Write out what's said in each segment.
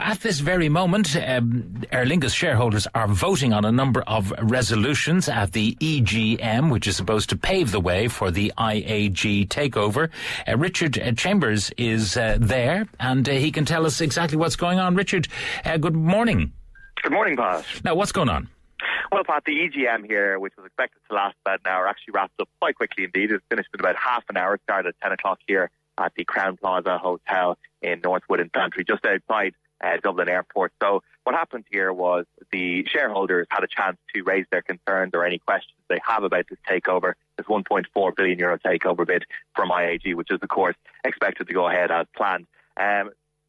at this very moment, Aer Lingus shareholders are voting on a number of resolutions at the EGM, which is supposed to pave the way for the IAG takeover. Richard Chambers is there, and he can tell us exactly what's going on. Richard, good morning. Good morning, Pat. Now, what's going on? Well, Pat, the EGM here, which was expected to last about an hour, actually wrapped up quite quickly indeed. It finished in about half an hour. It started at 10 o'clock here at the Crown Plaza Hotel in Northwood in Bantry, just outside Dublin Airport. So what happened here was the shareholders had a chance to raise their concerns or any questions they have about this takeover, this €1.4 billion takeover bid from IAG, which is, of course, expected to go ahead as planned.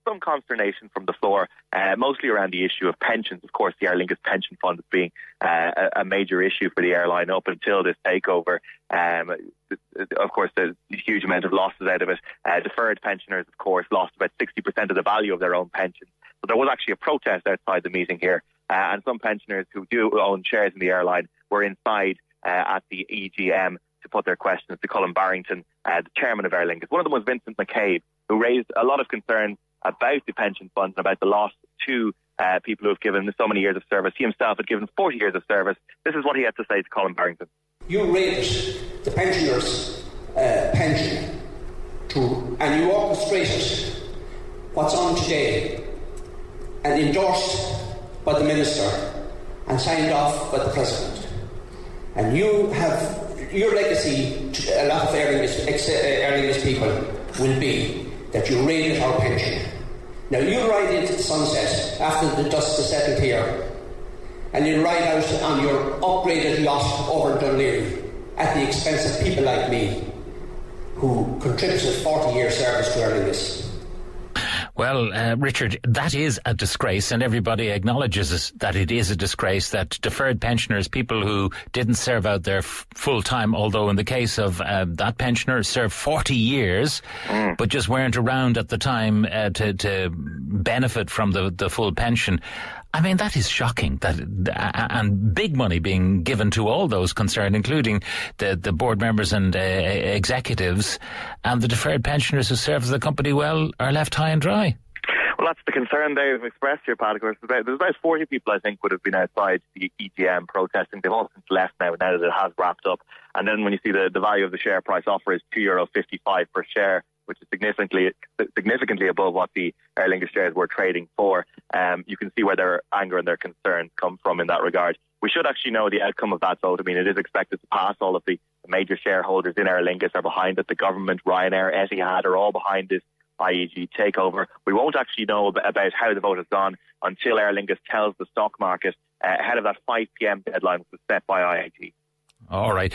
Some consternation from the floor, mostly around the issue of pensions. Of course, the Aer Lingus pension fund is being a major issue for the airline up until this takeover. Of course, there's a huge amount of losses out of it. Deferred pensioners, of course, lost about 60% of the value of their own pensions. So there was actually a protest outside the meeting here, and some pensioners who do own shares in the airline were inside at the EGM to put their questions to Colin Barrington, the chairman of Aer Lingus. One of them was Vincent McCabe, who raised a lot of concerns about the pension funds and about the loss to people who have given so many years of service. He himself had given 40 years of service. This is what he had to say to Colin Barrington. You raised the pensioners' pension and you orchestrated what's on today and endorsed by the Minister and signed off by the President. And you have, your legacy to a lot of Aer Lingus people will be that you raided our pension. Now you ride into the sunset after the dust is settled here, and you ride out on your upgraded yacht over Dunleary at the expense of people like me who contributed 40 years service to Aer Lingus. Well, Richard, that is a disgrace, and everybody acknowledges that it is a disgrace that deferred pensioners, people who didn't serve out their full time, although in the case of that pensioner served 40 years, but just weren't around at the time to benefit from the full pension. I mean, that is shocking, and big money being given to all those concerned, including the board members and executives, and the deferred pensioners who serve the company well are left high and dry. Well, that's the concern they've expressed here, Pat. Of course, there's about 40 people, I think, would have been outside the EGM protesting. They've all since left now that it has wrapped up. And then when you see the value of the share price offer is €2.55 per share, which is significantly above what the Aer Lingus shares were trading for. You can see where their anger and their concern come from in that regard. We should actually know the outcome of that vote. I mean, it is expected to pass. All of the major shareholders in Aer Lingus are behind it. The government, Ryanair, Etihad are all behind this IAG takeover. We won't actually know about how the vote has gone until Aer Lingus tells the stock market ahead of that 5 p.m. deadline, which was set by IAG. All right.